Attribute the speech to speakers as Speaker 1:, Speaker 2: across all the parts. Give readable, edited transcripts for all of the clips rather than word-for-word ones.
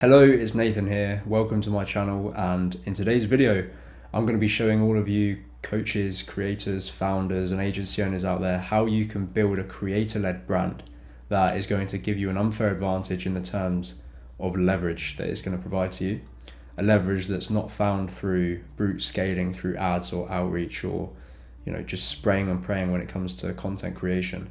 Speaker 1: Hello, it's Nathan here. Welcome to my channel, and in today's video I'm going to be showing all of you coaches, creators, founders and agency owners out there how you can build a creator-led brand that is going to give you an unfair advantage in the terms of leverage that it's going to provide to you. A leverage that's not found through brute scaling through ads or outreach or just spraying and praying when it comes to content creation.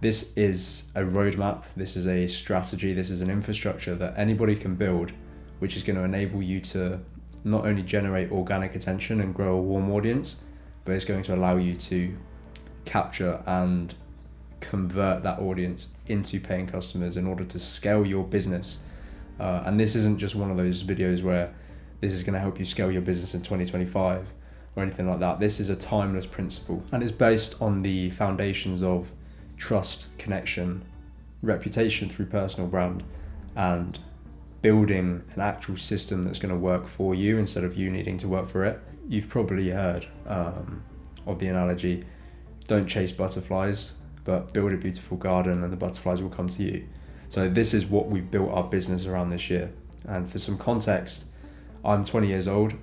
Speaker 1: This is a roadmap, this is a strategy, this is an infrastructure that anybody can build, which is going to enable you to not only generate organic attention and grow a warm audience, but it's going to allow you to capture and convert that audience into paying customers in order to scale your business. And this isn't just one of those videos where this is going to help you scale your business in 2025 or anything like that. This is a timeless principle, and it's based on the foundations of trust, connection, reputation through personal brand, and building an actual system that's going to work for you instead of you needing to work for it. You've probably heard of the analogy, don't chase butterflies, but build a beautiful garden and the butterflies will come to you. So this is what we've built our business around this year. And for some context, I'm 20 years old.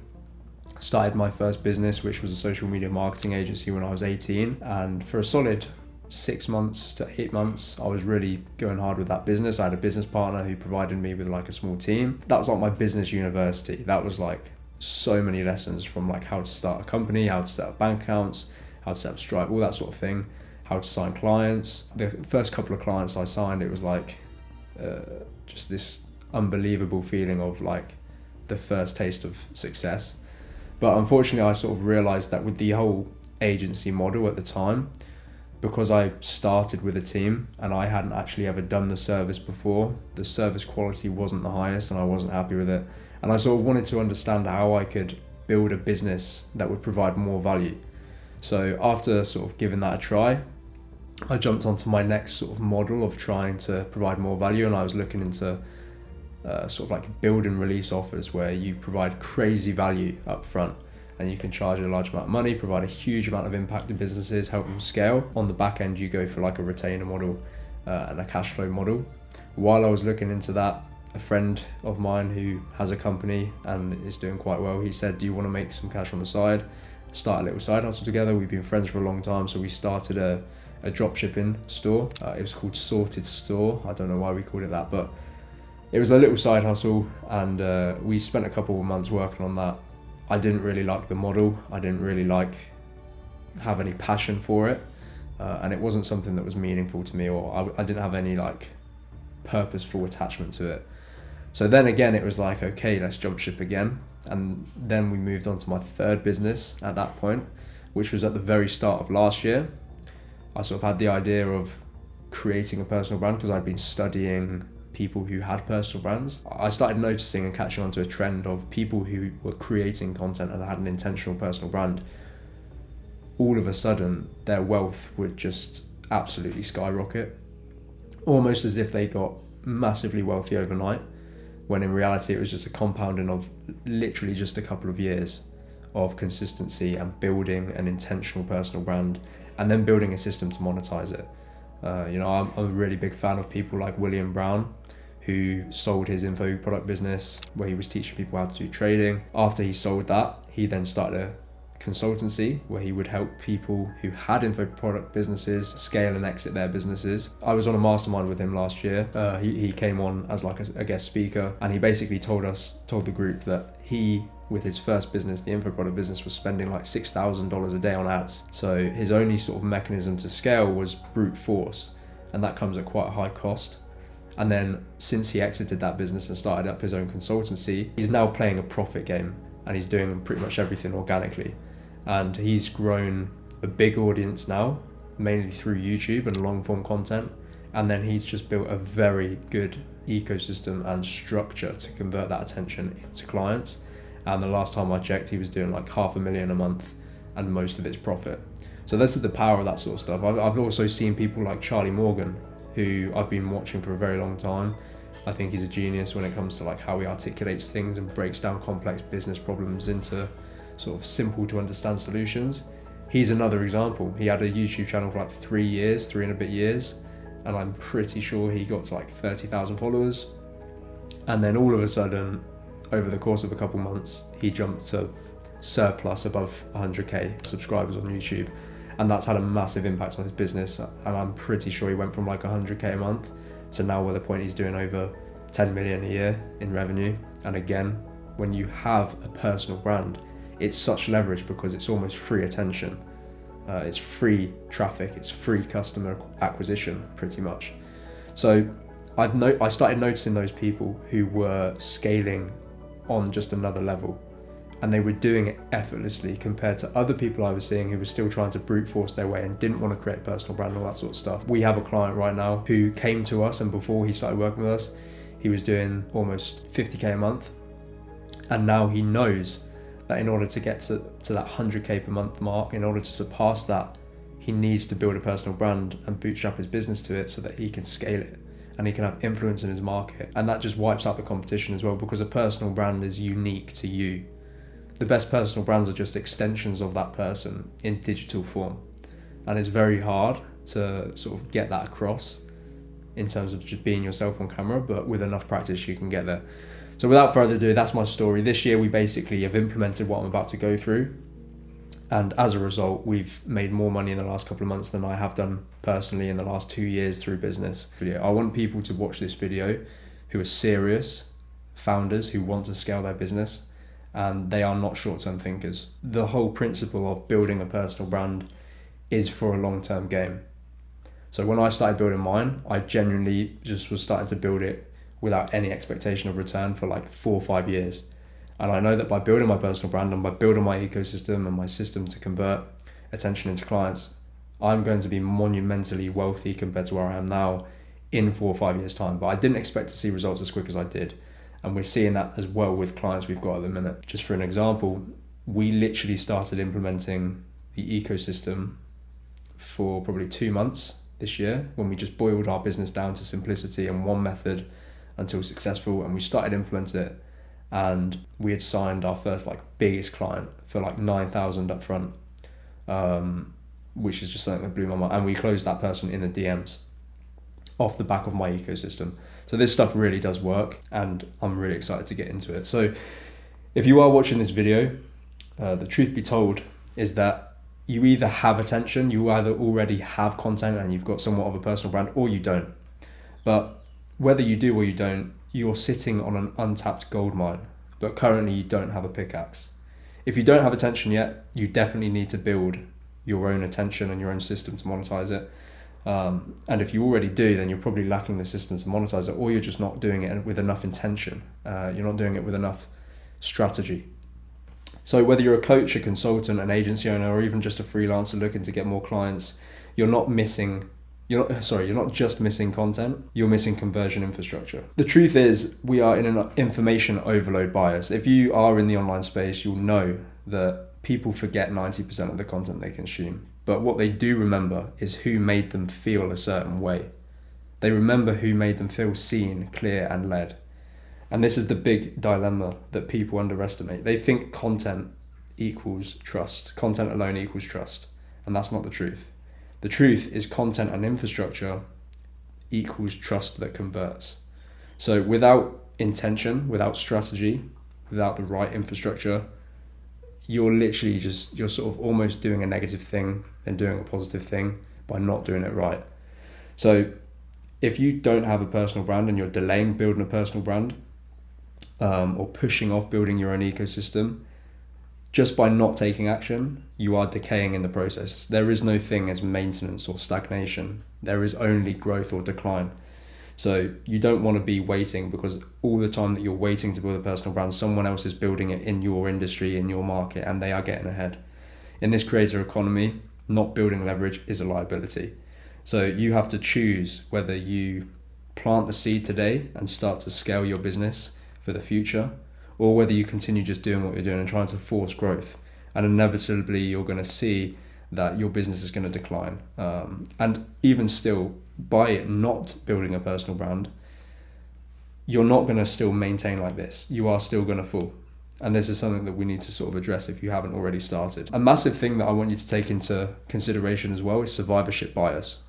Speaker 1: Started my first business, which was a social media marketing agency, when I was 18, and for a solid 6 months to 8 months I was really going hard with that business. I had a business partner who provided me with like a small team. That was like my business university. That was like so many lessons, from like how to start a company, how to set up bank accounts, how to set up Stripe, all that sort of thing, how to sign clients. The first couple of clients I signed, it was like just this unbelievable feeling of like the first taste of success. But unfortunately I sort of realized that with the whole agency model at the time, because I started with a team and I hadn't actually ever done the service before, the service quality wasn't the highest and I wasn't happy with it. And I sort of wanted to understand how I could build a business that would provide more value. So after sort of giving that a try, I jumped onto my next sort of model of trying to provide more value, and I was looking into sort of like build and release offers where you provide crazy value up front and you can charge a large amount of money, provide a huge amount of impact to businesses, help them scale. On the back end, you go for like a retainer model and a cash flow model. While I was looking into that, a friend of mine who has a company and is doing quite well, he said, do you want to make some cash on the side? Start a little side hustle together. We've been friends for a long time, so we started a drop shipping store. It was called Sorted Store. I don't know why we called it that, but it was a little side hustle, and we spent a couple of months working on that. I didn't really like the model. I didn't really have any passion for it, and it wasn't something that was meaningful to me, or I didn't have any like purposeful attachment to it. So then again, it was like, okay, let's jump ship again. And then we moved on to my third business at that point, which was at the very start of last year. I sort of had the idea of creating a personal brand because I'd been studying people who had personal brands. I started noticing and catching on to a trend of people who were creating content and had an intentional personal brand. All of a sudden, their wealth would just absolutely skyrocket, almost as if they got massively wealthy overnight, when in reality it was just a compounding of literally just a couple of years of consistency and building an intentional personal brand and then building a system to monetize it. I'm a really big fan of people like William Brown, who sold his info product business where he was teaching people how to do trading. After he sold that, he then started a consultancy where he would help people who had info product businesses scale and exit their businesses. I was on a mastermind with him last year. He came on as like a guest speaker, and he basically told the group that he, with his first business, the info product business, was spending like $6,000 a day on ads. So his only sort of mechanism to scale was brute force, and that comes at quite a high cost. And then since he exited that business and started up his own consultancy, he's now playing a profit game and he's doing pretty much everything organically. And he's grown a big audience now, mainly through YouTube and long form content. And then he's just built a very good ecosystem and structure to convert that attention into clients. And the last time I checked, he was doing like $500,000 a month, and most of it's profit. So this is the power of that sort of stuff. I've also seen people like Charlie Morgan, who I've been watching for a very long time. I think he's a genius when it comes to like how he articulates things and breaks down complex business problems into sort of simple to understand solutions. He's another example. He had a YouTube channel for like 3 and a bit years, and I'm pretty sure he got to like 30,000 followers. And then all of a sudden, over the course of a couple months, he jumped to surplus above 100k subscribers on YouTube. And that's had a massive impact on his business. And I'm pretty sure he went from like 100k a month to now where the point he's doing over 10 million a year in revenue. And again, when you have a personal brand, it's such leverage because it's almost free attention. It's free traffic, it's free customer acquisition, pretty much. So I started noticing those people who were scaling on just another level, and they were doing it effortlessly compared to other people I was seeing who were still trying to brute force their way and didn't want to create a personal brand and all that sort of stuff. We have a client right now who came to us, and before he started working with us, he was doing almost 50k a month. And now he knows that in order to get to that 100k per month mark, in order to surpass that, he needs to build a personal brand and bootstrap his business to it so that he can scale it and he can have influence in his market. And that just wipes out the competition as well, because a personal brand is unique to you. The best personal brands are just extensions of that person in digital form. And it's very hard to sort of get that across in terms of just being yourself on camera, but with enough practice you can get there. So without further ado, that's my story. This year we basically have implemented what I'm about to go through. And as a result, we've made more money in the last couple of months than I have done personally in the last 2 years through business. I want people to watch this video who are serious founders who want to scale their business, and they are not short-term thinkers. The whole principle of building a personal brand is for a long-term game. So when I started building mine, I genuinely just was starting to build it without any expectation of return for like 4 or 5 years. And I know that by building my personal brand and by building my ecosystem and my system to convert attention into clients, I'm going to be monumentally wealthy compared to where I am now in 4 or 5 years' time. But I didn't expect to see results as quick as I did. And we're seeing that as well with clients we've got at the minute. Just for an example, we literally started implementing the ecosystem for probably 2 months this year, when we just boiled our business down to simplicity and one method until successful, and we started implementing it. And we had signed our first like biggest client for like 9,000 up front, which is just something that blew my mind. And we closed that person in the DMs off the back of my ecosystem. So this stuff really does work, and I'm really excited to get into it. So if you are watching this video, the truth be told is that you either have attention, you either already have content and you've got somewhat of a personal brand, or you don't. But whether you do or you don't, you're sitting on an untapped gold mine, but currently you don't have a pickaxe. If you don't have attention yet, you definitely need to build your own attention and your own system to monetize it. And if you already do, then you're probably lacking the system to monetize it, or you're just not doing it with enough intention. You're not doing it with enough strategy. So whether you're a coach, a consultant, an agency owner, or even just a freelancer looking to get more clients, you're not just missing content, you're missing conversion infrastructure. The truth is, we are in an information overload bias. If you are in the online space, you'll know that people forget 90% of the content they consume. But what they do remember is who made them feel a certain way. They remember who made them feel seen, clear, and led. And this is the big dilemma that people underestimate. They think content equals trust. Content alone equals trust. And that's not the truth. The truth is content and infrastructure equals trust that converts. So without intention, without strategy, without the right infrastructure, you're sort of almost doing a negative thing and doing a positive thing by not doing it right. So if you don't have a personal brand and you're delaying building a personal brand, or pushing off building your own ecosystem, just by not taking action, you are decaying in the process. There is no thing as maintenance or stagnation. There is only growth or decline. So you don't want to be waiting, because all the time that you're waiting to build a personal brand, someone else is building it in your industry, in your market, and they are getting ahead. In this creator economy, not building leverage is a liability. So you have to choose whether you plant the seed today and start to scale your business for the future, or whether you continue just doing what you're doing and trying to force growth. And inevitably you're going to see that your business is going to decline. And even still, by it not building a personal brand, you're not going to still maintain like this. You are still going to fall. And this is something that we need to sort of address if you haven't already started. A massive thing that I want you to take into consideration as well is survivorship bias.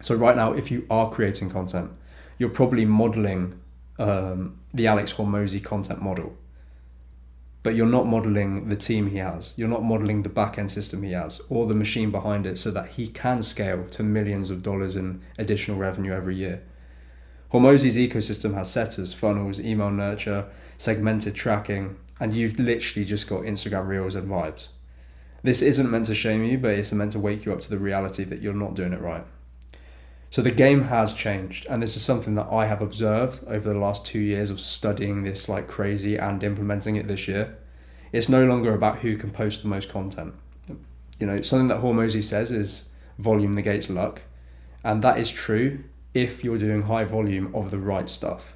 Speaker 1: So right now, if you are creating content, you're probably modeling the Alex Hormozy content model, but you're not modeling the team he has. You're not modeling the back-end system he has or the machine behind it so that he can scale to millions of dollars in additional revenue every year. Hormozy's ecosystem has setters, funnels, email nurture, segmented tracking, and you've literally just got Instagram Reels and vibes. This isn't meant to shame you, but it's meant to wake you up to the reality that you're not doing it right. So the game has changed, and this is something that I have observed over the last 2 years of studying this like crazy and implementing it this year. It's no longer about who can post the most content. You know, something that Hormozy says is volume negates luck, and that is true if you're doing high volume of the right stuff.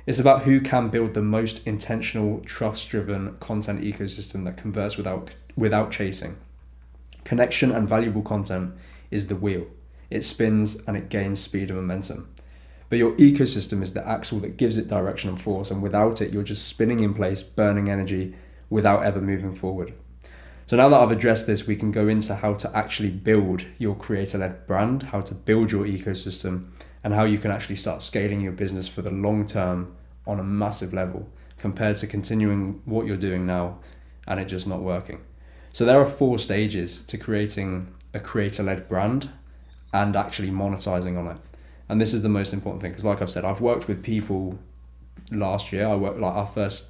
Speaker 1: It's about who can build the most intentional, trust-driven content ecosystem that converts without chasing. Connection and valuable content is the wheel. It spins and it gains speed and momentum. But your ecosystem is the axle that gives it direction and force, and without it, you're just spinning in place, burning energy without ever moving forward. So now that I've addressed this, we can go into how to actually build your creator-led brand, how to build your ecosystem, and how you can actually start scaling your business for the long term on a massive level compared to continuing what you're doing now and it just not working. So there are 4 stages to creating a creator-led brand and actually monetizing on it. And this is the most important thing, because like I've said, I've worked with people last year. Our first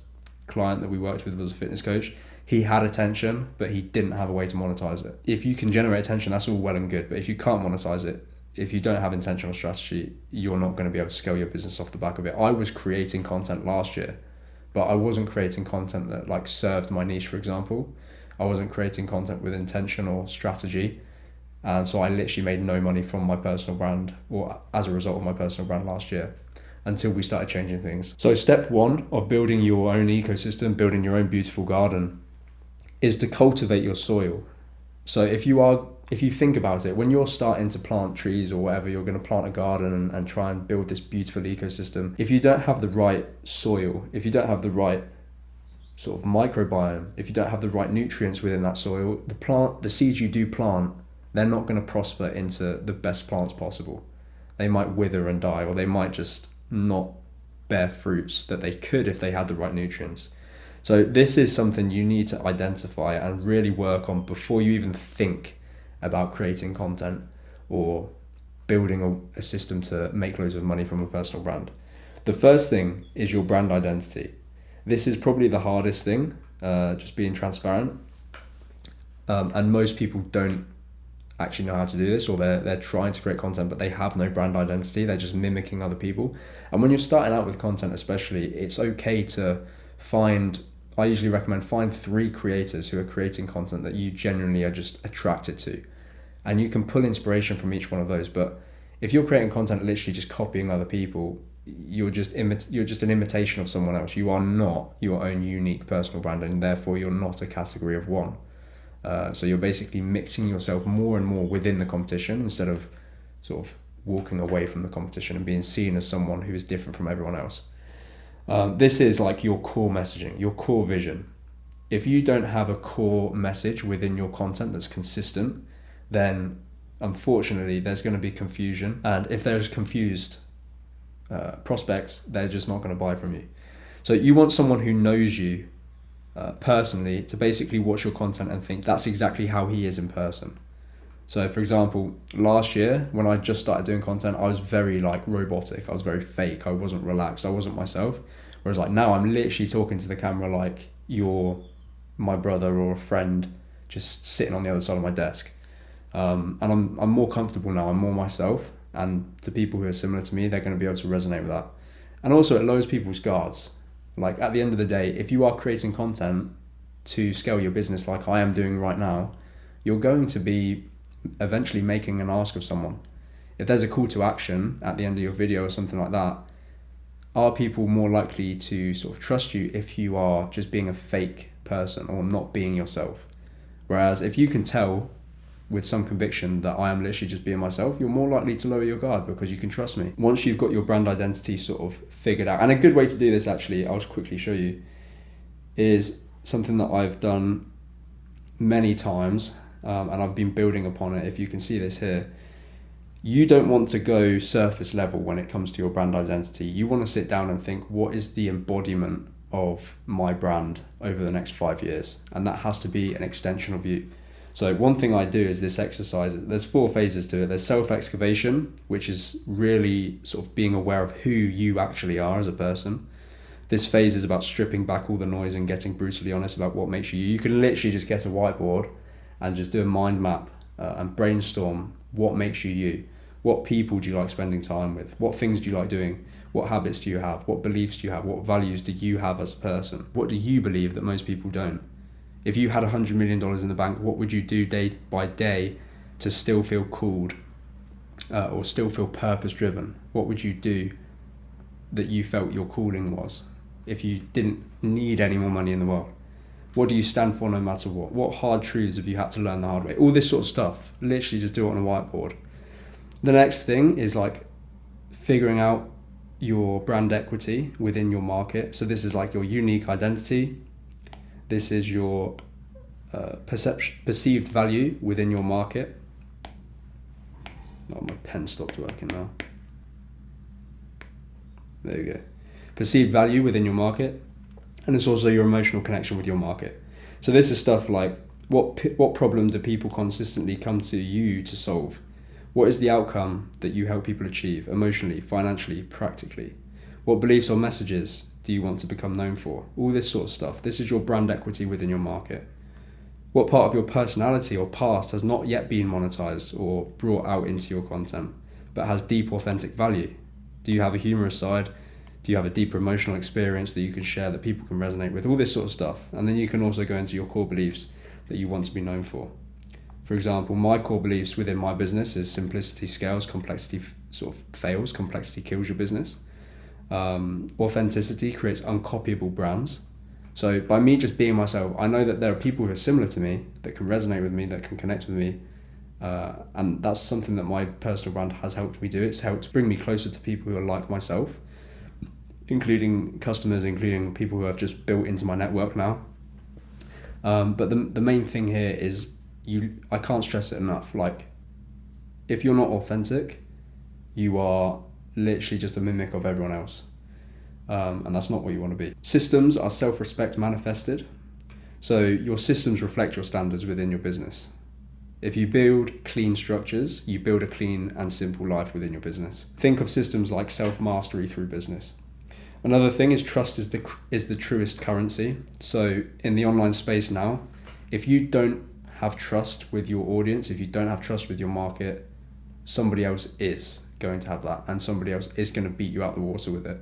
Speaker 1: client that we worked with was a fitness coach. He had attention, but he didn't have a way to monetize it. If you can generate attention, that's all well and good. But if you can't monetize it, if you don't have intentional strategy, you're not going to be able to scale your business off the back of it. I was creating content last year, but I wasn't creating content that like served my niche, for example. I wasn't creating content with intention or strategy. And so I literally made no money from my personal brand or as a result of my personal brand last year until we started changing things. So step 1 of building your own ecosystem, building your own beautiful garden, is to cultivate your soil. So if you think about it, when you're starting to plant trees or whatever, you're going to plant a garden and try and build this beautiful ecosystem. If you don't have the right soil, if you don't have the right sort of microbiome, if you don't have the right nutrients within that soil, the seeds you do plant, they're not going to prosper into the best plants possible. They might wither and die, or they might just not bear fruits that they could if they had the right nutrients. So this is something you need to identify and really work on before you even think about creating content or building a system to make loads of money from a personal brand. The first thing is your brand identity. This is probably the hardest thing, just being transparent. And most people don't actually know how to do this, or they're trying to create content, but they have no brand identity. They're just mimicking other people. And when you're starting out with content especially, it's okay to I usually recommend find 3 creators who are creating content that you genuinely are just attracted to. And you can pull inspiration from each one of those. But if you're creating content literally just copying other people, you're just an imitation of someone else. You are not your own unique personal brand, and therefore you're not a category of one. So you're basically mixing yourself more and more within the competition instead of sort of walking away from the competition and being seen as someone who is different from everyone else. This is like your core messaging, your core vision. If you don't have a core message within your content that's consistent, then unfortunately there's going to be confusion. And if there's confused prospects, they're just not going to buy from you. So you want someone who knows you personally to basically watch your content and think that's exactly how he is in person. So for example, last year when I just started doing content, I was very like robotic. I was very fake. I wasn't relaxed. I wasn't myself. Whereas like now I'm literally talking to the camera like you're my brother or a friend just sitting on the other side of my desk. And I'm more comfortable now. I'm more myself. And to people who are similar to me, they're going to be able to resonate with that. And also it lowers people's guards. Like at the end of the day, if you are creating content to scale your business like I am doing right now, you're going to be eventually making an ask of someone. If there's a call to action at the end of your video or something like that, are people more likely to sort of trust you if you are just being a fake person or not being yourself? Whereas if you can tell with some conviction that I am literally just being myself, you're more likely to lower your guard because you can trust me. Once you've got your brand identity sort of figured out, and a good way to do this actually, I'll just quickly show you, is something that I've done many times, and I've been building upon it. If you can see this here, You don't want to go surface level when it comes to your brand identity. You want to sit down and think, what is the embodiment of my brand over the next 5 years? And that has to be an extension of you. So one thing I do is this exercise. There's 4 phases to it. There's self-excavation, which is really sort of being aware of who you actually are as a person. This phase is about stripping back all the noise and getting brutally honest about what makes you you. You can literally just get a whiteboard and just do a mind map and brainstorm what makes you you. What people do you like spending time with? What things do you like doing? What habits do you have? What beliefs do you have? What values do you have as a person? What do you believe that most people don't? If you had $100 million in the bank, what would you do day by day to still feel called or still feel purpose driven? What would you do that you felt your calling was if you didn't need any more money in the world? What do you stand for no matter what? What hard truths have you had to learn the hard way? All this sort of stuff. Literally just do it on a whiteboard. The next thing is like figuring out your brand equity within your market. So this is like your unique identity. This is your perceived value within your market. Oh, my pen stopped working now. There you go. Perceived value within your market. And it's also your emotional connection with your market. So this is stuff like what problem do people consistently come to you to solve? What is the outcome that you help people achieve emotionally, financially, practically? What beliefs or messages do you want to become known for? All this sort of stuff. This is your brand equity within your market. What part of your personality or past has not yet been monetized or brought out into your content, but has deep, authentic value? Do you have a humorous side? Do you have a deeper emotional experience that you can share that people can resonate with? All this sort of stuff. And then you can also go into your core beliefs that you want to be known for. For example, my core beliefs within my business is simplicity scales, complexity sort of fails, complexity kills your business. Authenticity creates uncopyable brands. So by me just being myself, I know that there are people who are similar to me that can resonate with me, that can connect with me. And that's something that my personal brand has helped me do. It's helped bring me closer to people who are like myself, including customers, including people who I've just built into my network now. But the main thing here is I can't stress it enough. Like, if you're not authentic, you are literally just a mimic of everyone else. And that's not what you want to be. Systems are self-respect manifested. So your systems reflect your standards within your business. If you build clean structures, you build a clean and simple life within your business. Think of systems like self-mastery through business. Another thing is trust is the truest currency. So in the online space now, if you don't have trust with your audience, if you don't have trust with your market, somebody else is going to have that, and somebody else is going to beat you out the water with it.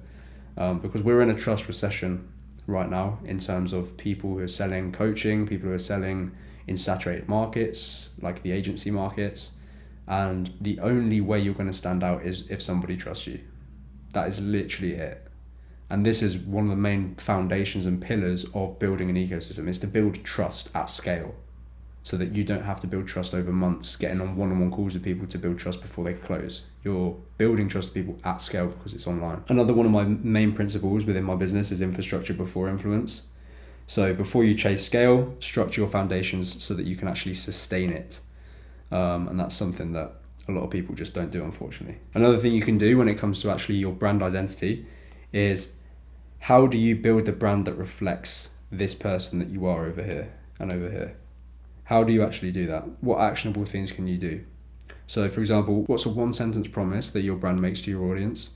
Speaker 1: Because we're in a trust recession right now in terms of people who are selling coaching, people who are selling in saturated markets, like the agency markets. And the only way you're going to stand out is if somebody trusts you. That is literally it. And this is one of the main foundations and pillars of building an ecosystem, is to build trust at scale, so that you don't have to build trust over months, getting on one-on-one calls with people to build trust before they close. You're building trust with people at scale because it's online. Another one of my main principles within my business is infrastructure before influence. So before you chase scale, structure your foundations so that you can actually sustain it. And that's something that a lot of people just don't do, unfortunately. Another thing you can do when it comes to actually your brand identity is, how do you build the brand that reflects this person that you are over here and over here? How do you actually do that? What actionable things can you do? So for example, what's a one sentence promise that your brand makes to your audience?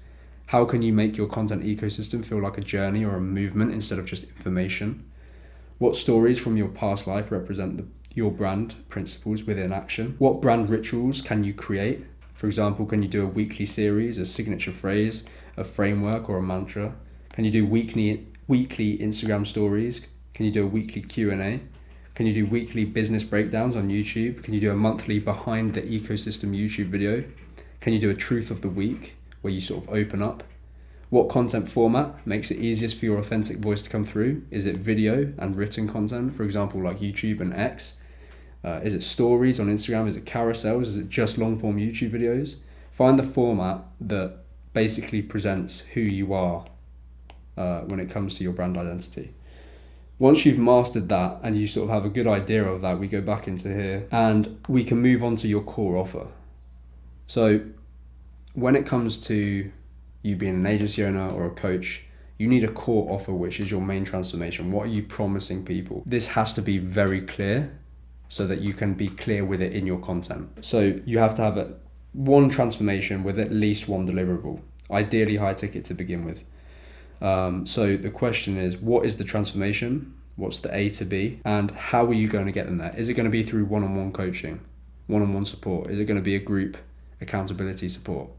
Speaker 1: How can you make your content ecosystem feel like a journey or a movement instead of just information? What stories from your past life represent your brand principles within action? What brand rituals can you create? For example, can you do a weekly series, a signature phrase, a framework, or a mantra? Can you do weekly Instagram stories? Can you do a weekly Q&A? Can you do weekly business breakdowns on YouTube? Can you do a monthly behind the ecosystem YouTube video? Can you do a truth of the week where you sort of open up? What content format makes it easiest for your authentic voice to come through? Is it video and written content, for example, like YouTube and X? Is it stories on Instagram? Is it carousels? Is it just long form YouTube videos? Find the format that basically presents who you are when it comes to your brand identity. Once you've mastered that and you sort of have a good idea of that, we go back into here and we can move on to your core offer. So when it comes to you being an agency owner or a coach, you need a core offer, which is your main transformation. What are you promising people? This has to be very clear so that you can be clear with it in your content. So you have to have one transformation with at least one deliverable, ideally high ticket to begin with. So the question is, what is the transformation? What's the A to B? And how are you going to get them there? Is it going to be through one-on-one coaching, one-on-one support? Is it going to be a group accountability support?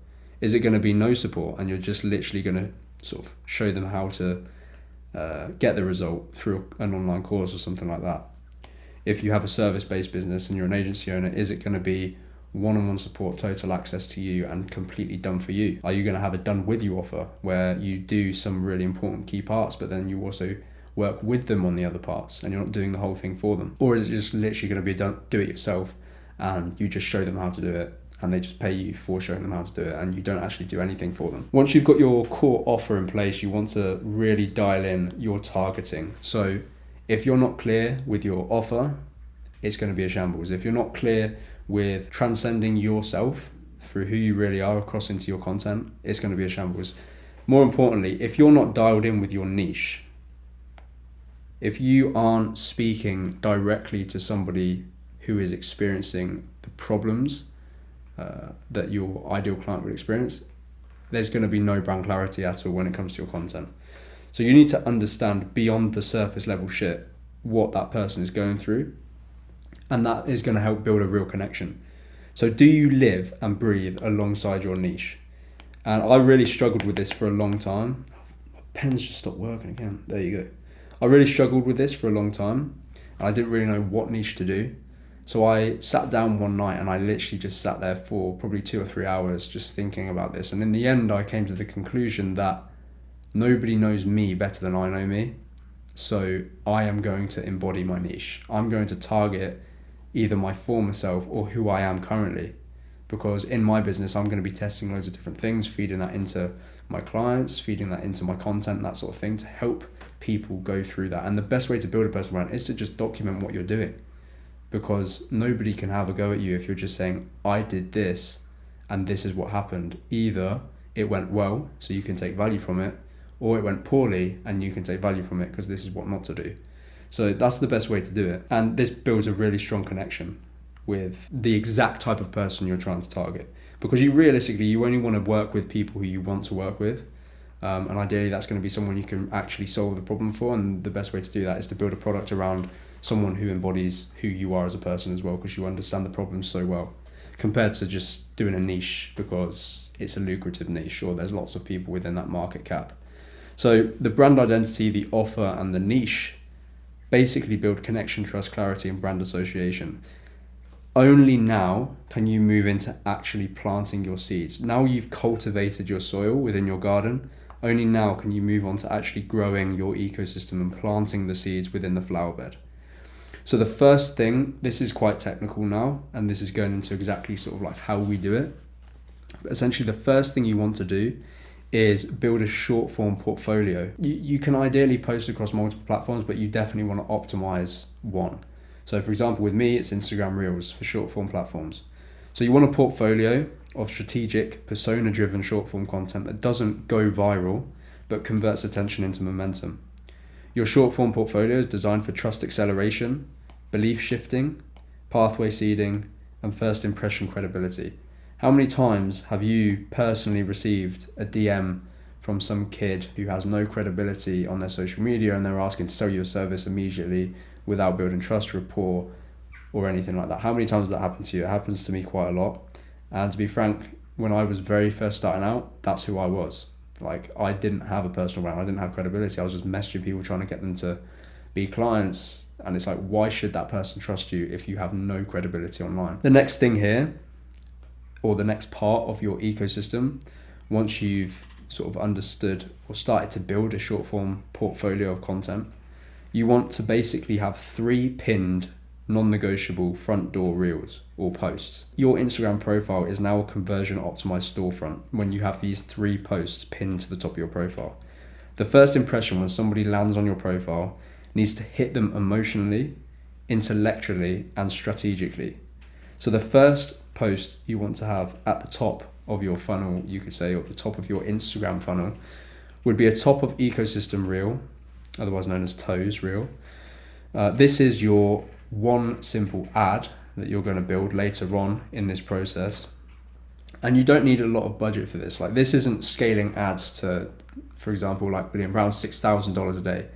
Speaker 1: Is it going to be no support and you're just literally going to sort of show them how to get the result through an online course or something like that? If you have a service-based business and you're an agency owner, is it going to be one-on-one support, total access to you and completely done for you? Are you going to have a done with you offer where you do some really important key parts, but then you also work with them on the other parts and you're not doing the whole thing for them? Or is it just literally going to be do it yourself and you just show them how to do it and they just pay you for showing them how to do it and you don't actually do anything for them? Once you've got your core offer in place, you want to really dial in your targeting. So if you're not clear with your offer, it's going to be a shambles. If you're not clear with transcending yourself through who you really are across into your content, it's going to be a shambles. More importantly, if you're not dialed in with your niche, if you aren't speaking directly to somebody who is experiencing the problems that your ideal client would experience, there's going to be no brand clarity at all when it comes to your content. So you need to understand beyond the surface level shit what that person is going through, and that is going to help build a real connection. So do you live and breathe alongside your niche? And I really struggled with this for a long time. My pen's just stopped working again. There you go. I really struggled with this for a long time. And I didn't really know what niche to do. So I sat down one night and I literally just sat there for probably 2 or 3 hours just thinking about this. And in the end, I came to the conclusion that nobody knows me better than I know me. So I am going to embody my niche. I'm going to target either my former self or who I am currently. Because in my business, I'm going to be testing loads of different things, feeding that into my clients, feeding that into my content, that sort of thing, to help people go through that. And the best way to build a personal brand is to just document what you're doing. Because nobody can have a go at you if you're just saying, I did this and this is what happened. Either it went well, so you can take value from it, or it went poorly and you can take value from it because this is what not to do. So that's the best way to do it. And this builds a really strong connection with the exact type of person you're trying to target. Because you only want to work with people who you want to work with. And ideally that's going to be someone you can actually solve the problem for. And the best way to do that is to build a product around someone who embodies who you are as a person as well, because you understand the problem so well, compared to just doing a niche because it's a lucrative niche or there's lots of people within that market cap. So the brand identity, the offer and the niche basically build connection, trust, clarity and brand association. Only now can you move into actually planting your seeds. Now you've cultivated your soil within your garden, only now can you move on to actually growing your ecosystem and planting the seeds within the flower bed. So the first thing, this is quite technical now, and this is going into exactly sort of like how we do it. But essentially the first thing you want to do is build a short form portfolio. You can ideally post across multiple platforms, but you definitely want to optimize one. So for example, with me, it's Instagram Reels for short form platforms. So you want a portfolio of strategic, persona driven short form content that doesn't go viral, but converts attention into momentum. Your short form portfolio is designed for trust acceleration, belief shifting, pathway seeding, and first impression credibility. How many times have you personally received a DM from some kid who has no credibility on their social media and they're asking to sell you a service immediately without building trust, rapport, or anything like that? How many times does that happen to you? It happens to me quite a lot. And to be frank, when I was very first starting out, that's who I was. Like, I didn't have a personal brand. I didn't have credibility. I was just messaging people trying to get them to be clients. And it's like, why should that person trust you if you have no credibility online? The next thing here, or the next part of your ecosystem, once you've sort of understood or started to build a short form portfolio of content, you want to basically have 3 pinned non-negotiable front door reels or posts. Your Instagram profile is now a conversion optimized storefront when you have these 3 posts pinned to the top of your profile. The first impression when somebody lands on your profile needs to hit them emotionally, intellectually, and strategically. So the first post you want to have at the top of your funnel, you could say, or the top of your Instagram funnel, would be a top of ecosystem reel, otherwise known as toes reel. This is your one simple ad that you're going to build later on in this process. And you don't need a lot of budget for this. Like, this isn't scaling ads to, for example, like William Brown, $6,000 a day.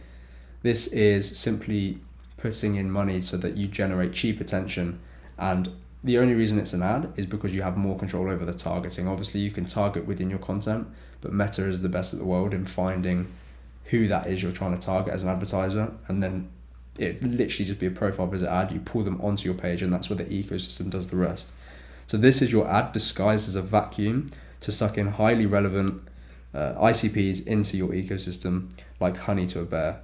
Speaker 1: This is simply putting in money so that you generate cheap attention. And the only reason it's an ad is because you have more control over the targeting. Obviously, you can target within your content, but Meta is the best in the world in finding who that is you're trying to target as an advertiser. And then it literally just be a profile visit ad. You pull them onto your page, and that's where the ecosystem does the rest. So this is your ad disguised as a vacuum to suck in highly relevant ICPs into your ecosystem like honey to a bear.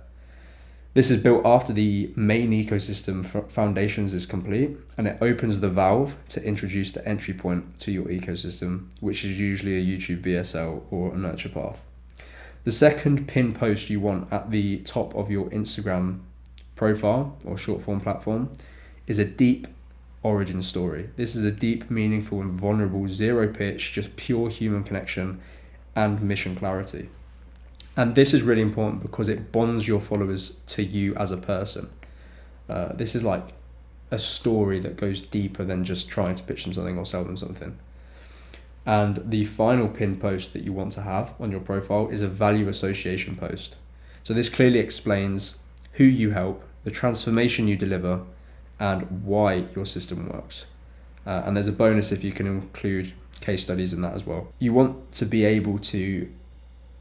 Speaker 1: This is built after the main ecosystem foundations is complete, and it opens the valve to introduce the entry point to your ecosystem, which is usually a YouTube VSL or a nurture path. The second pin post you want at the top of your Instagram profile or short form platform is a deep origin story. This is a deep, meaningful and vulnerable, zero pitch, just pure human connection and mission clarity. And this is really important because it bonds your followers to you as a person. This is like a story that goes deeper than just trying to pitch them something or sell them something. And the final pin post that you want to have on your profile is a value association post. So this clearly explains who you help, the transformation you deliver, and why your system works. And there's a bonus if you can include case studies in that as well. You want to be able to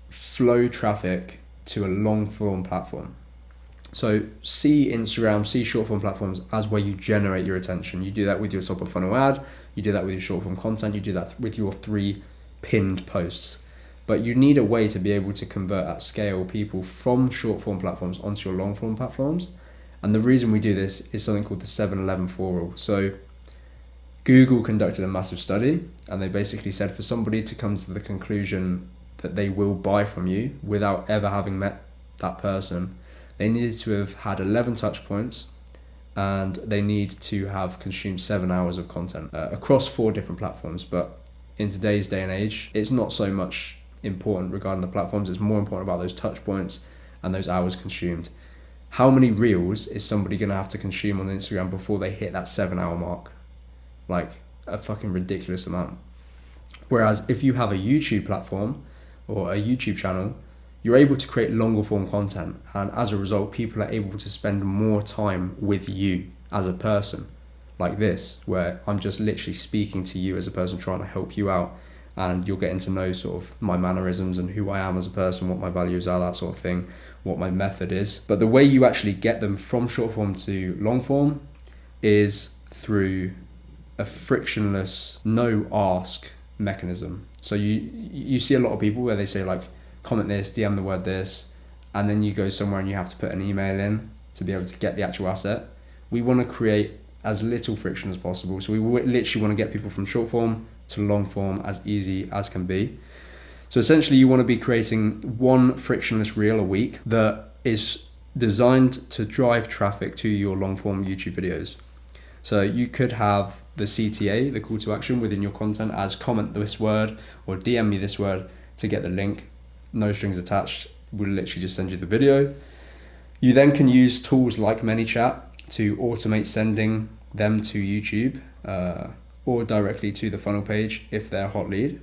Speaker 1: flow traffic to a long form platform. So see Instagram, see short form platforms as where you generate your attention. You do that with your top of funnel ad, you do that with your short form content, you do that with your 3 pinned posts. But you need a way to be able to convert at scale people from short form platforms onto your long form platforms. And the reason we do this is something called the 7-11-4 rule. So Google conducted a massive study, and they basically said for somebody to come to the conclusion that they will buy from you without ever having met that person, they needed to have had 11 touch points, and they need to have consumed 7 hours of content across 4 different platforms. But in today's day and age, it's not so much important regarding the platforms. It's more important about those touch points and those hours consumed. How many reels is somebody going to have to consume on Instagram before they hit that 7-hour mark? Like a fucking ridiculous amount. Whereas if you have a YouTube platform or a YouTube channel, you're able to create longer form content, and as a result, people are able to spend more time with you as a person, like this, where I'm just literally speaking to you as a person, trying to help you out, and you're getting to know sort of my mannerisms and who I am as a person, what my values are, that sort of thing, what my method is. But the way you actually get them from short form to long form is through a frictionless, no ask mechanism. So you see a lot of people where they say like, comment this, DM the word this, and then you go somewhere and you have to put an email in to be able to get the actual asset. We want to create as little friction as possible. So we literally want to get people from short form to long form as easy as can be. So essentially you want to be creating one frictionless reel a week that is designed to drive traffic to your long form YouTube videos. So you could have the CTA, the call to action within your content as comment this word or DM me this word to get the link. No strings attached. We'll literally just send you the video. You then can use tools like ManyChat to automate sending them to YouTube or directly to the funnel page if they're a hot lead.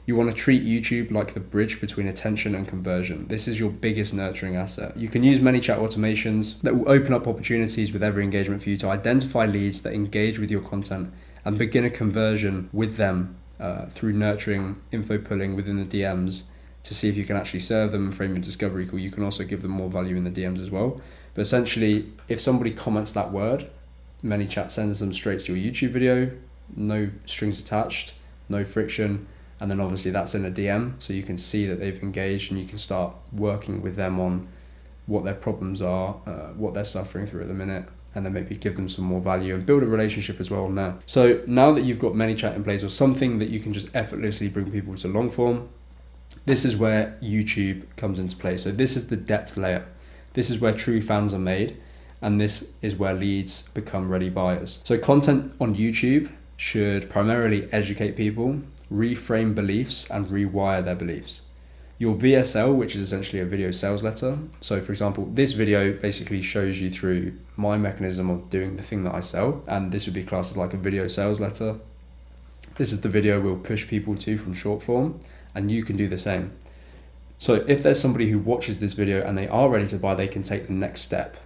Speaker 1: You want to treat YouTube like the bridge between attention and conversion. This is your biggest nurturing asset. You can use ManyChat automations that will open up opportunities with every engagement for you to identify leads that engage with your content and begin a conversion with them through nurturing info pulling within the DMs to see if you can actually serve them and frame a discovery call. You can also give them more value in the DMs as well. But essentially, if somebody comments that word, ManyChat sends them straight to your YouTube video, no strings attached, no friction. And then obviously that's in a DM, so you can see that they've engaged and you can start working with them on what their problems are, what they're suffering through at the minute, and then maybe give them some more value and build a relationship as well on there. So now that you've got ManyChat in place or something that you can just effortlessly bring people to long form, this is where YouTube comes into play. So this is the depth layer. This is where true fans are made, and this is where leads become ready buyers. So content on YouTube should primarily educate people reframe beliefs and rewire their beliefs. Your VSL, which is essentially a video sales letter. So for example, this video basically shows you through my mechanism of doing the thing that I sell. And this would be classed as like a video sales letter. This is the video we'll push people to from short form, and you can do the same. So if there's somebody who watches this video and they are ready to buy, they can take the next step,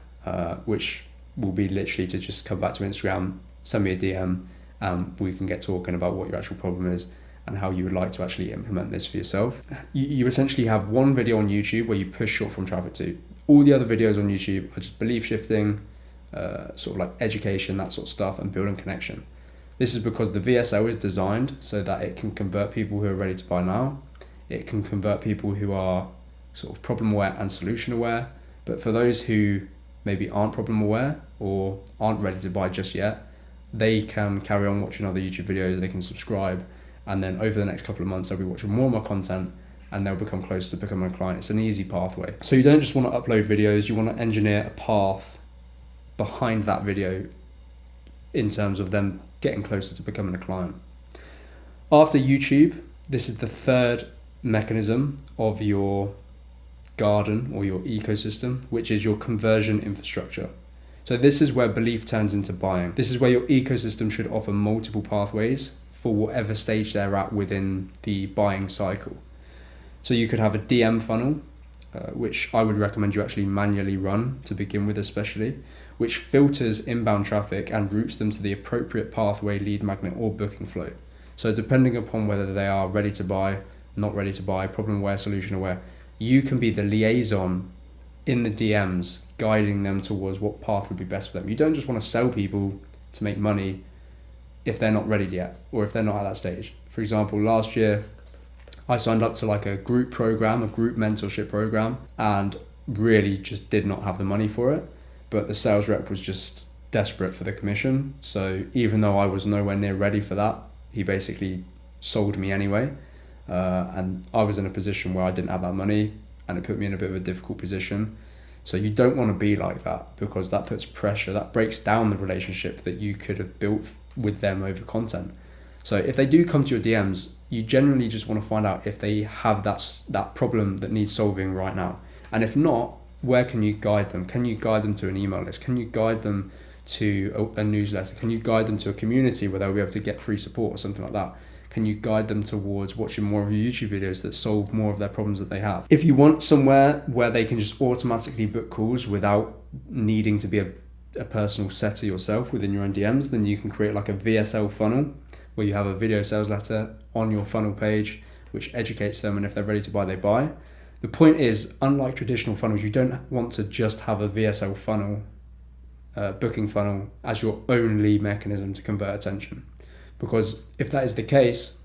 Speaker 1: which will be literally to just come back to Instagram, send me a DM, and we can get talking about what your actual problem is and how you would like to actually implement this for yourself. You essentially have one video on YouTube where you push short form traffic to. All the other videos on YouTube are just belief shifting, sort of like education, that sort of stuff, and building connection. This is because the VSL is designed so that it can convert people who are ready to buy now. It can convert people who are sort of problem aware and solution aware. But for those who maybe aren't problem aware or aren't ready to buy just yet, they can carry on watching other YouTube videos, they can subscribe, and then over the next couple of months, they'll be watching more of my content and they'll become closer to becoming a client. It's an easy pathway. So you don't just want to upload videos, you want to engineer a path behind that video in terms of them getting closer to becoming a client. After YouTube, this is the third mechanism of your garden or your ecosystem, which is your conversion infrastructure. So this is where belief turns into buying. This is where your ecosystem should offer multiple pathways for whatever stage they're at within the buying cycle. So you could have a DM funnel, which I would recommend you actually manually run to begin with, especially, which filters inbound traffic and routes them to the appropriate pathway, lead magnet, or booking flow. So depending upon whether they are ready to buy, not ready to buy, problem aware, solution aware, you can be the liaison in the DMs, guiding them towards what path would be best for them. You don't just want to sell people to make money if they're not ready yet, or if they're not at that stage. For example, last year, I signed up to like a group program, a group mentorship program, and really just did not have the money for it. But the sales rep was just desperate for the commission. So even though I was nowhere near ready for that, he basically sold me anyway. And I was in a position where I didn't have that money, and it put me in a bit of a difficult position. So you don't want to be like that, because that puts pressure, that breaks down the relationship that you could have built with them over content. So if they do come to your DMs, you generally just want to find out if they have that problem that needs solving right now. And if not, where can you guide them? Can you guide them to an email list? Can you guide them to a newsletter? Can you guide them to a community where they'll be able to get free support or something like that? Can you guide them towards watching more of your YouTube videos that solve more of their problems that they have? If you want somewhere where they can just automatically book calls without needing to be a personal setter yourself within your own DMs, then you can create like a VSL funnel where you have a video sales letter on your funnel page, which educates them, and if they're ready to buy, they buy. The point is, unlike traditional funnels, you don't want to just have a VSL funnel, booking funnel, as your only mechanism to convert attention. Because if that is the case,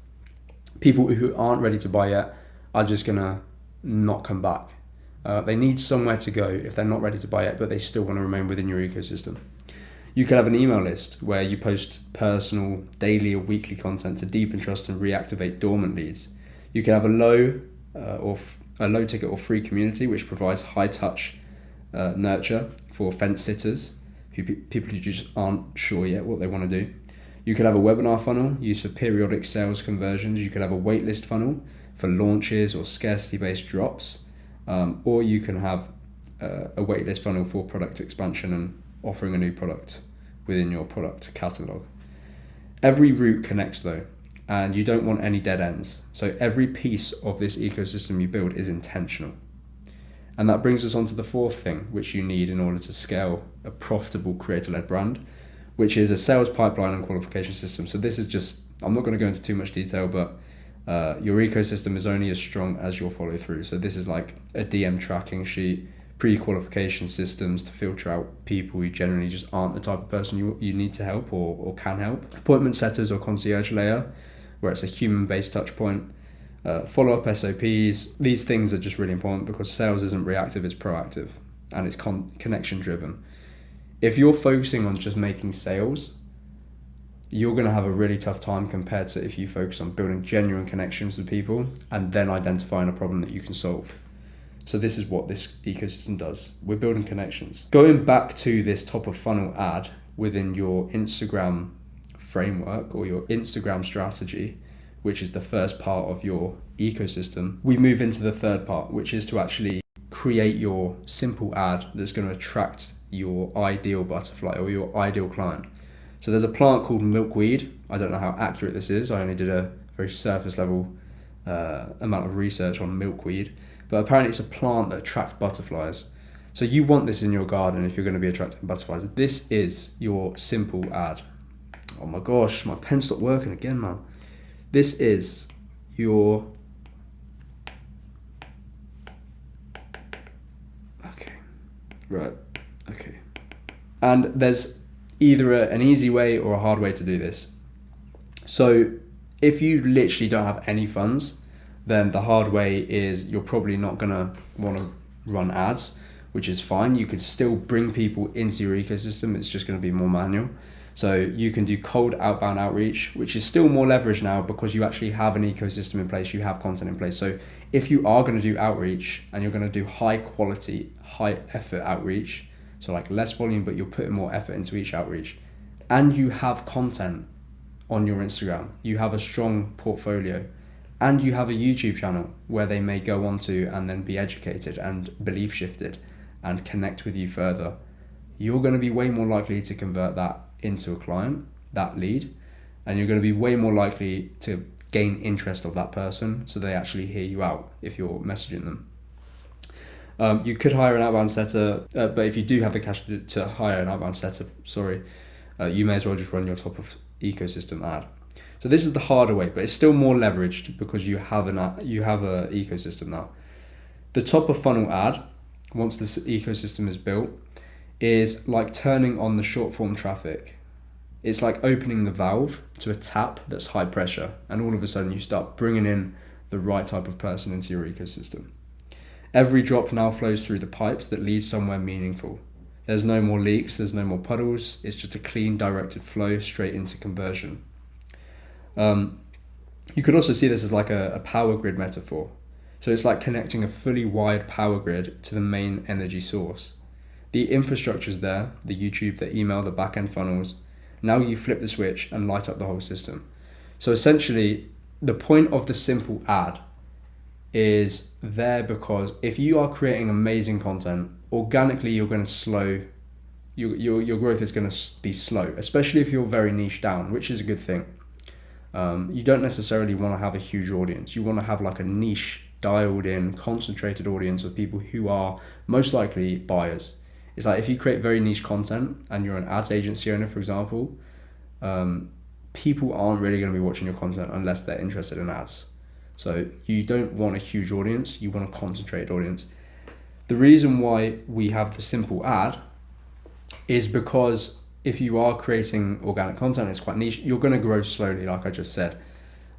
Speaker 1: people who aren't ready to buy yet are just gonna not come back. They need somewhere to go if they're not ready to buy yet, but they still want to remain within your ecosystem. You could have an email list where you post personal, daily or weekly content to deepen trust and reactivate dormant leads. You could have a low ticket or free community, which provides high touch nurture for fence sitters, people who just aren't sure yet what they want to do. You could have a webinar funnel used for periodic sales conversions. You could have a waitlist funnel for launches or scarcity-based drops. Or you can have a waitlist funnel for product expansion and offering a new product within your product catalog. Every route connects though, and you don't want any dead ends. So every piece of this ecosystem you build is intentional. And that brings us on to the fourth thing, which you need in order to scale a profitable creator-led brand, which is a sales pipeline and qualification system. So this is just, I'm not going to go into too much detail, but your ecosystem is only as strong as your follow through. So this is like a DM tracking sheet, pre-qualification systems to filter out people who generally just aren't the type of person you need to help or can help. Appointment setters or concierge layer, where it's a human-based touch point. Follow-up SOPs. These things are just really important because sales isn't reactive, it's proactive, and it's connection driven. If you're focusing on just making sales, you're going to have a really tough time compared to if you focus on building genuine connections with people and then identifying a problem that you can solve. So this is what this ecosystem does. We're building connections. Going back to this top of funnel ad within your Instagram framework or your Instagram strategy, which is the first part of your ecosystem, we move into the third part, which is to actually create your simple ad that's going to attract your ideal butterfly or your ideal client. So there's a plant called milkweed. I don't know how accurate this is. I only did a very surface level amount of research on milkweed, but apparently it's a plant that attracts butterflies. So you want this in your garden if you're going to be attracting butterflies. This is your simple ad. Oh my gosh, my pen stopped working again, man. This is your... Okay, right, okay. And there's either an easy way or a hard way to do this. So if you literally don't have any funds, then the hard way is you're probably not going to want to run ads, which is fine. You could still bring people into your ecosystem. It's just going to be more manual. So you can do cold outbound outreach, which is still more leverage now because you actually have an ecosystem in place, you have content in place. So if you are going to do outreach and you're going to do high quality, high effort outreach, so like less volume, but you're putting more effort into each outreach, and you have content on your Instagram, you have a strong portfolio, and you have a YouTube channel where they may go onto and then be educated and belief shifted and connect with you further, you're going to be way more likely to convert that into a client, that lead, and you're going to be way more likely to gain interest of that person so they actually hear you out if you're messaging them. You could hire an outbound setter, but if you do have the cash to hire an outbound setter, you may as well just run your top of ecosystem ad. So this is the harder way, but it's still more leveraged because you have a ecosystem now. The top of funnel ad, once this ecosystem is built, is like turning on the short form traffic. It's like opening the valve to a tap that's high pressure, and all of a sudden you start bringing in the right type of person into your ecosystem. Every drop now flows through the pipes that lead somewhere meaningful. There's no more leaks, there's no more puddles, it's just a clean directed flow straight into conversion. You could also see this as like a power grid metaphor. So it's like connecting a fully wired power grid to the main energy source. The infrastructure's there, the YouTube, the email, the back-end funnels. Now you flip the switch and light up the whole system. So essentially, the point of the simple ad is there because if you are creating amazing content, organically you're going to slow, your growth is going to be slow, especially if you're very niche down, which is a good thing. You don't necessarily want to have a huge audience. You want to have like a niche, dialed in, concentrated audience of people who are most likely buyers. It's like if you create very niche content and you're an ads agency owner, for example, people aren't really going to be watching your content unless they're interested in ads. So you don't want a huge audience, you want a concentrated audience. The reason why we have the simple ad is because if you are creating organic content, it's quite niche, you're going to grow slowly, like I just said.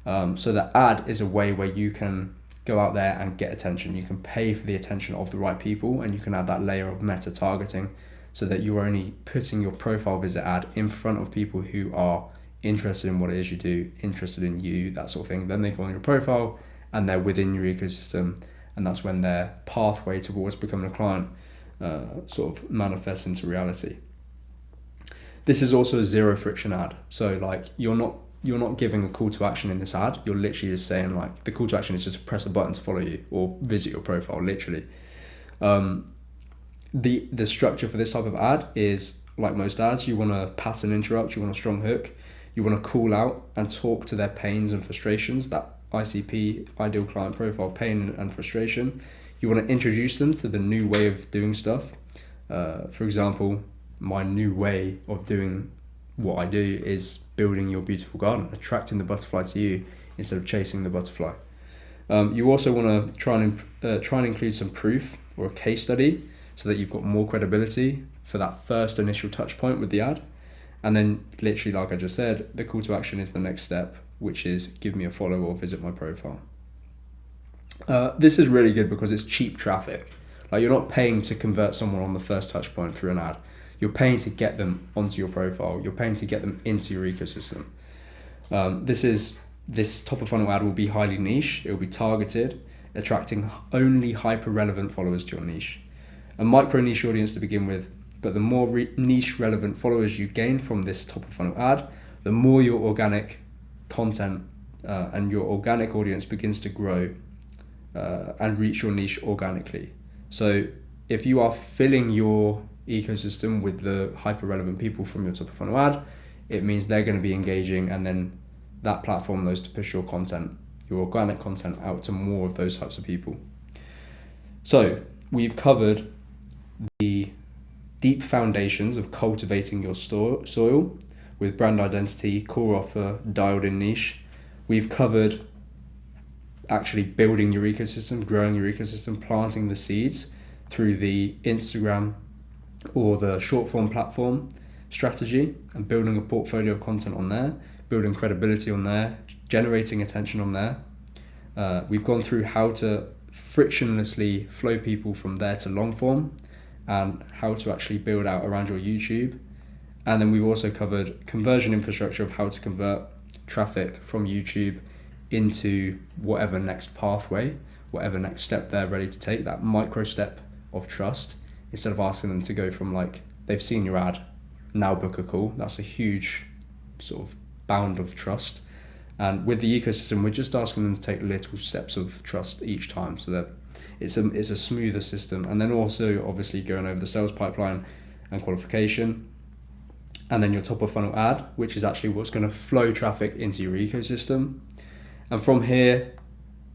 Speaker 1: So the ad is a way where you can go out there and get attention. You can pay for the attention of the right people, and you can add that layer of meta targeting so that you're only putting your profile visit ad in front of people who are interested in what it is you do, interested in you, that sort of thing. Then they go on your profile and they're within your ecosystem, and that's when their pathway towards becoming a client sort of manifests into reality. This is also a zero friction ad. So like you're not giving a call to action in this ad. You're literally just saying like the call to action is just to press a button to follow you or visit your profile, literally. The structure for this type of ad is like most ads. You want to pattern interrupt, you want a strong hook, you want to call out and talk to their pains and frustrations, that ICP, ideal client profile, pain and frustration. You want to introduce them to the new way of doing stuff. For example, my new way of doing what I do is building your beautiful garden, attracting the butterfly to you instead of chasing the butterfly. You also want to try and include some proof or a case study so that you've got more credibility for that first initial touch point with the ad. And then literally, like I just said, the call to action is the next step, which is give me a follow or visit my profile. This is really good because it's cheap traffic. Like you're not paying to convert someone on the first touch point through an ad. You're paying to get them onto your profile. You're paying to get them into your ecosystem. This top of funnel ad will be highly niche. It will be targeted, attracting only hyper relevant followers to your niche. A micro niche audience to begin with, but the more niche relevant followers you gain from this top of funnel ad, the more your organic content and your organic audience begins to grow and reach your niche organically. So if you are filling your ecosystem with the hyper relevant people from your top of funnel ad, it means they're going to be engaging, and then that platform knows to push your content, your organic content, out to more of those types of people. So we've covered the deep foundations of cultivating your soil with brand identity, core offer, dialed in niche. We've covered actually building your ecosystem, growing your ecosystem, planting the seeds through the Instagram or the short form platform strategy, and building a portfolio of content on there, building credibility on there, generating attention on there. We've gone through how to frictionlessly flow people from there to long form, and how to actually build out around your YouTube. And then we've also covered conversion infrastructure of how to convert traffic from YouTube into whatever next pathway, whatever next step they're ready to take, that micro step of trust, instead of asking them to go from like, they've seen your ad, now book a call. That's a huge sort of bound of trust. And with the ecosystem, we're just asking them to take little steps of trust each time, so that it's a smoother system. And then also obviously going over the sales pipeline and qualification, and then your top of funnel ad, which is actually what's going to flow traffic into your ecosystem. And from here,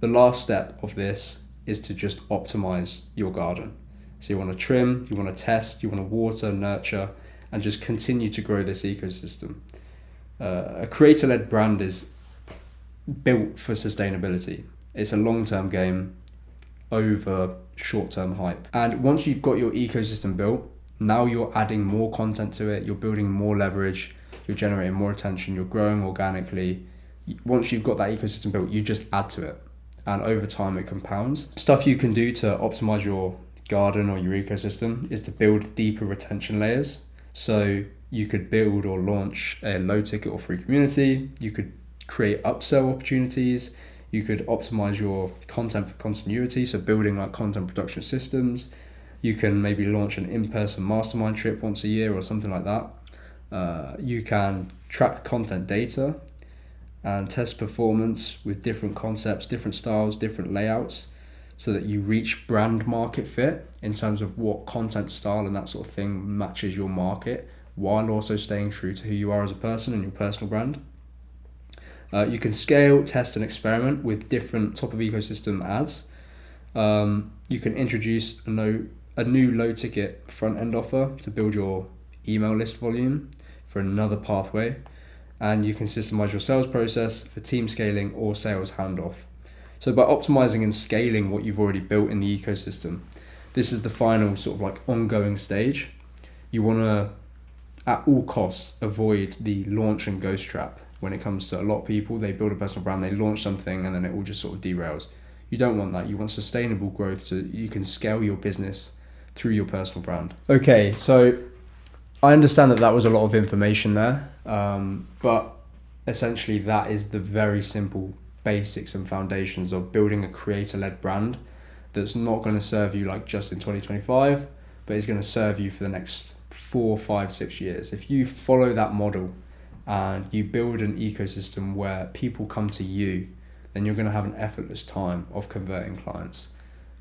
Speaker 1: the last step of this is to just optimize your garden. So you want to trim, you want to test, you want to water, nurture, and just continue to grow this ecosystem. A creator-led brand is built for sustainability. It's a long-term game over short-term hype. And once you've got your ecosystem built, now you're adding more content to it, you're building more leverage, you're generating more attention, you're growing organically. Once you've got that ecosystem built, you just add to it, and over time it compounds. Stuff you can do to optimize your garden or your ecosystem is to build deeper retention layers. So you could build or launch a low ticket or free community, you could create upsell opportunities, you could optimize your content for continuity, so building like content production systems. You can maybe launch an in-person mastermind trip once a year or something like that. You can track content data and test performance with different concepts, different styles, different layouts, so that you reach brand market fit in terms of what content style and that sort of thing matches your market, while also staying true to who you are as a person and your personal brand. You can scale, test, and experiment with different top of ecosystem ads. You can introduce a new low ticket front end offer to build your email list volume for another pathway. And you can systemize your sales process for team scaling or sales handoff. So by optimizing and scaling what you've already built in the ecosystem, this is the final sort of like ongoing stage. You want to, at all costs, avoid the launch and ghost trap. When it comes to a lot of people, they build a personal brand, they launch something, and then it all just sort of derails. You don't want that. You want sustainable growth so you can scale your business through your personal brand. Okay, so I understand that was a lot of information there, but essentially that is the very simple basics and foundations of building a creator-led brand that's not going to serve you like just in 2025, but is going to serve you for the next 4, 5, 6 years. If you follow that model and you build an ecosystem where people come to you, then you're going to have an effortless time of converting clients.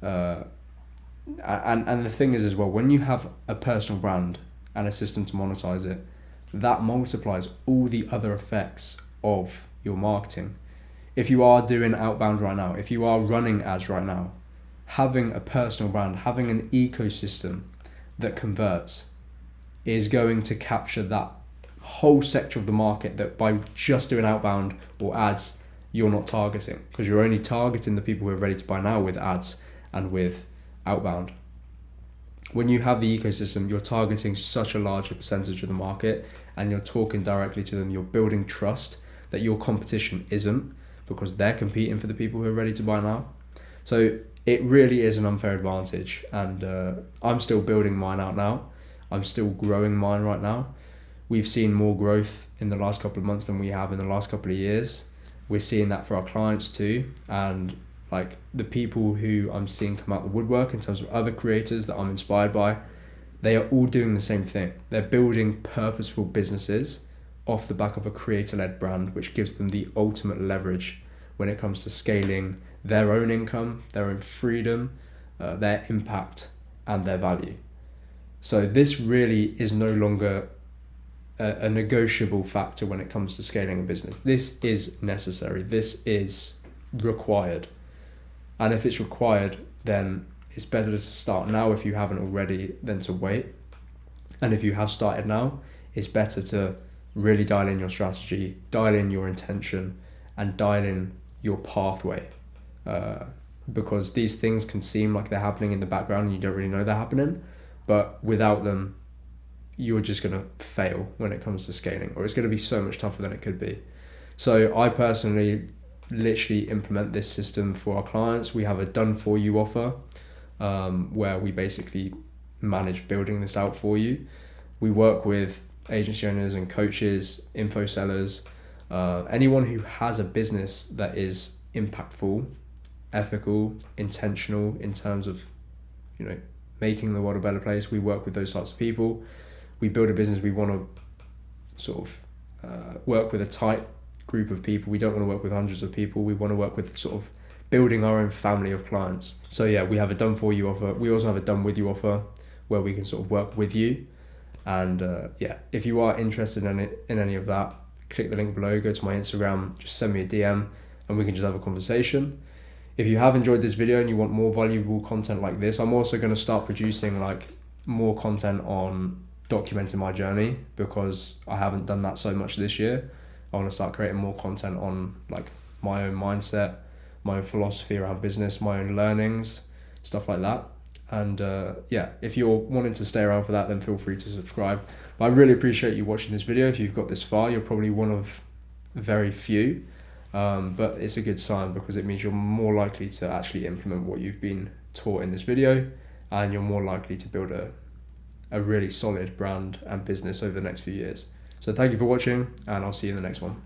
Speaker 1: And the thing is as well, when you have a personal brand and a system to monetize it, that multiplies all the other effects of your marketing. If you are doing outbound right now, if you are running ads right now, having a personal brand, having an ecosystem that converts is going to capture that whole sector of the market that by just doing outbound or ads, you're not targeting, because you're only targeting the people who are ready to buy now with ads and with outbound. When you have the ecosystem, you're targeting such a larger percentage of the market and you're talking directly to them. You're building trust that your competition isn't, because they're competing for the people who are ready to buy now. So it really is an unfair advantage, and I'm still building mine out now. I'm still growing mine right now. We've seen more growth in the last couple of months than we have in the last couple of years. We're seeing that for our clients too, and like the people who I'm seeing come out the woodwork in terms of other creators that I'm inspired by, they are all doing the same thing. They're building purposeful businesses off the back of a creator-led brand, which gives them the ultimate leverage when it comes to scaling their own income, their own freedom, their impact, and their value. So this really is no longer a negotiable factor when it comes to scaling a business. This is necessary. This is required. And if it's required, then it's better to start now if you haven't already than to wait. And if you have started now, it's better to really dial in your strategy, dial in your intention, and dial in your pathway. Because these things can seem like they're happening in the background and you don't really know they're happening, but without them, you're just going to fail when it comes to scaling, or it's going to be so much tougher than it could be. So I personally literally implement this system for our clients. We have a done for you offer, where we basically manage building this out for you. We work with agency owners and coaches, info sellers, anyone who has a business that is impactful, ethical, intentional in terms of, making the world a better place. We work with those types of people. We build a business. We want to sort of work with a tight group of people. We don't want to work with hundreds of people. We want to work with sort of building our own family of clients. So yeah, we have a done for you offer. We also have a done with you offer where we can sort of work with you. And if you are interested in any of that, click the link below, go to my Instagram, just send me a DM and we can just have a conversation. If you have enjoyed this video and you want more valuable content like this, I'm also going to start producing more content on documenting my journey, because I haven't done that so much this year. I want to start creating more content on my own mindset, my own philosophy around business, my own learnings, stuff like that. And if you're wanting to stay around for that, then feel free to subscribe. But I really appreciate you watching this video. If you've got this far, you're probably one of very few. But it's a good sign, because it means you're more likely to actually implement what you've been taught in this video, and you're more likely to build a really solid brand and business over the next few years. So thank you for watching, and I'll see you in the next one.